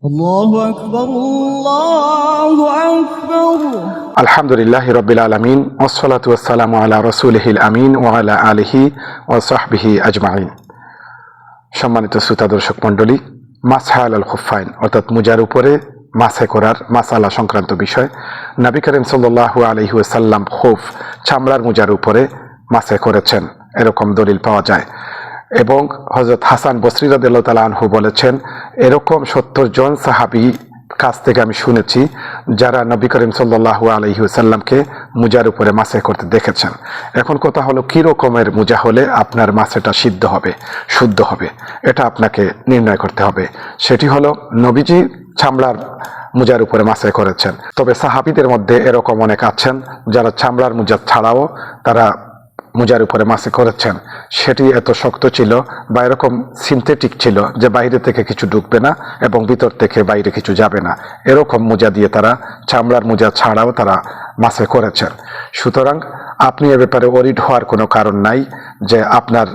الله أكبر الله أكبر আলহামদুলিল্লাহি রাব্বিল আলামিন ওয়াসসালাতু ওয়াসসালামু আলা রাসূলিহিল আমিন ওয়া আলা আলিহি ওয়া সাহবিহি আজমাইন। সম্মানিত শ্রোতা দর্শক মণ্ডলী, মাসহা আলাল খুফাইন অর্থাৎ মুজার উপরে মাসে করার মাসালা সংক্রান্ত বিষয়। নবী করিম সাল্লাল্লাহু আলাইহি ওয়াসাল্লাম খুফ চামড়ার মুজার উপরে মাসে করেছেন, এরকম দলিল পাওয়া যায়। এবং হযরত হাসান বসরি রাদিয়াল্লাহু তাআলা আনহু বলেছেন, এরকম 70 জন সাহাবী কাছ থেকে আমি শুনেছি যারা নবী করিম সাল্লাল্লাহু আলাইহি ওয়াসাল্লামকে মুজার উপরে মাসে করতে দেখেছেন। এখন কথা হলো, কি রকমের মুজা হলে আপনার মাসেটা সিদ্ধ হবে, শুদ্ধ হবে, এটা আপনাকে নির্ণয় করতে হবে। সেটি হলো, নবীজি চামড়ার মুজার উপরে মাসে করেছেন, তবে সাহাবীদের মধ্যে এরকম অনেক আছেন যারা চামড়ার মুজা ছাড়াও তারা মুজার উপরে মাসে করেছেন। সেটি এত শক্ত ছিল বা এরকম সিনথেটিক ছিল যে বাইরে থেকে কিছু ঢুকবে না এবং ভিতর থেকে বাইরে কিছু যাবে না, এরকম মুজা দিয়ে তারা চামড়ার মুজা ছাড়াও তারা মাসে করেছেন। সুতরাং আপনি এ ব্যাপারে ওরিড হওয়ার কোনো কারণ নাই যে আপনার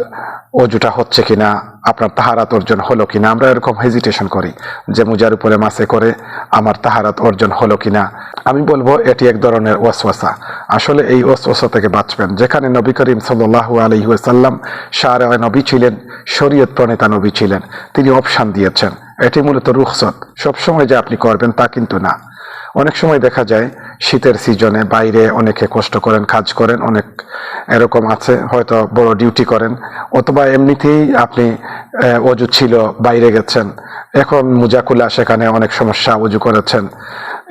অজুটা হচ্ছে কিনা, আপনার তাহারাত অর্জন হলো কিনা। আমরা এরকম হেজিটেশন করি যে মুজার উপরে মাসে করে আমার তাহারাত অর্জন হলো কিনা। আমি বলবো এটি এক ধরনের ওয়াসওয়াসা। আসলে এই ওয়াসওয়াসা থেকে বাঁচবেন। যেখানে নবী করিম সাল্লাল্লাহু আলাইহি ওয়াসাল্লাম শারঈ নবী ছিলেন, শরীয়ত প্রণেতা নবী ছিলেন, তিনি অপশন দিয়েছেন। এটি মূলত রুখসত, সবসময় যে আপনি করবেন তা কিন্তু না। অনেক সময় দেখা যায় শীতের সিজনে বাইরে অনেকে কষ্ট করেন, কাজ করেন, অনেক এরকম আছে হয়তো বড় ডিউটি করেন, অথবা এমনিতেই আপনি অজু ছিল বাইরে গেছেন, এখন মুজা খুলা, সেখানে অনেক সমস্যা, অজু করেছেন।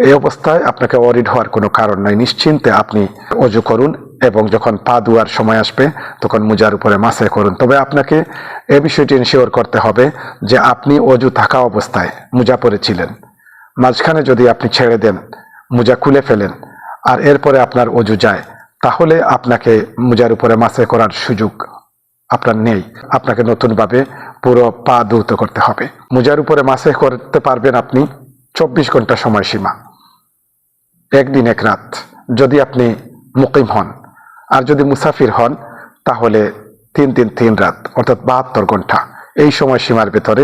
এই অবস্থায় আপনাকে ওয়ারিড হওয়ার কোনো কারণ নাই। নিশ্চিন্তে আপনি অজু করুন এবং যখন পা ধোয়ার সময় আসবে তখন মুজার উপরে মাসে করুন। তবে আপনাকে এ বিষয়টি ইনশিওর করতে হবে যে আপনি অজু থাকা অবস্থায় মুজা পরেছিলেন, মাঝখানে যদি আপনি ছেড়ে দেন, মুজা খুলে ফেলেন আর এরপরে আপনার অজু যায়, তাহলে আপনাকে মুজার উপরে মাসে করার সুযোগ আপনার নেই। আপনাকে নতুনভাবে পুরো পা ধৌত করতে হবে। মুজার উপরে মাসে করতে পারবেন আপনি 24 ঘন্টা সময়সীমা, একদিন এক রাত, যদি আপনি মুকিম হন। আর যদি মুসাফির হন তাহলে 3 দিন 3 রাত অর্থাৎ 72 ঘন্টা। এই সময়সীমার ভেতরে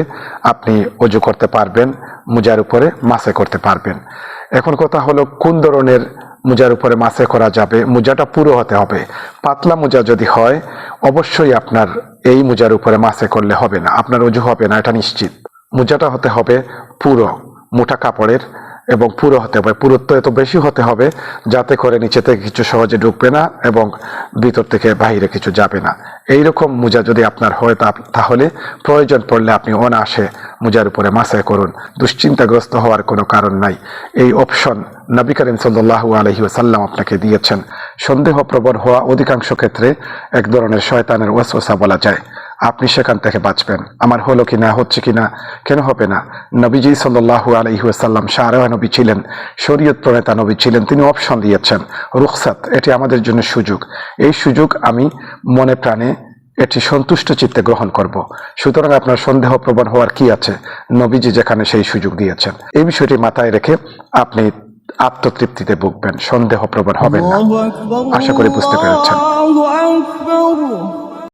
আপনি অজু করতে পারবেন, মুজার উপরে মাসে করতে পারবেন। এখন কথা হলো, কোন ধরনের মুজার উপরে মাসে করা যাবে? মুজাটা পুরো হতে হবে। পাতলা মুজা যদি হয়, অবশ্যই আপনার এই মুজার উপরে মাসে করলে হবে না, আপনার অজু হবে না, এটা নিশ্চিত। মুজাটা হতে হবে পুরো, মোটা কাপড়ের, এবং পুরো হতে হবে। পুরুত্ব এত বেশি হতে হবে যাতে করে নিচে থেকে কিছু সহজে ঢুকবে না এবং ভিতর থেকে বাইরে কিছু যাবে না। এইরকম মুজা যদি আপনার হয় তাহলে প্রয়োজন পড়লে আপনি অনায়াসে মুজার উপরে মাসে করুন। দুশ্চিন্তাগ্রস্ত হওয়ার কোনো কারণ নাই। এই অপশন নবী করিম সাল্লাল্লাহু আলাইহি ওয়াসাল্লাম আপনাকে দিয়েছেন। সন্দেহপ্রবণ হওয়া অধিকাংশ ক্ষেত্রে এক ধরনের শয়তানের ওয়াসওয়াসা বলা যায়। আপনি সেখান থেকে বাঁচবেন। আমার হলো কিনা, হচ্ছে কিনা, কেন হবে না? নবীজি সাল্লাল্লাহু আলাইহি ওয়াসাল্লাম শারঈ নবী ছিলেন, শরীয়ত প্রণেতা নবী ছিলেন, তিনি অপশন দিয়েছেন রুখসাত। এটি আমাদের জন্য সুযোগ। এই সুযোগ আমি মনে প্রাণে এটি সন্তুষ্ট চিত্তে গ্রহণ করব। সুতরাং আপনার সন্দেহ প্রবণ হওয়ার কি আছে? নবীজি যেখানে সেই সুযোগ দিয়েছেন, এই বিষয়টি মাথায় রেখে আপনি আত্মতৃপ্তিতে ভুগবেন, সন্দেহ প্রবণ হবেন না। আশা করি বুঝতে পেরেছেন।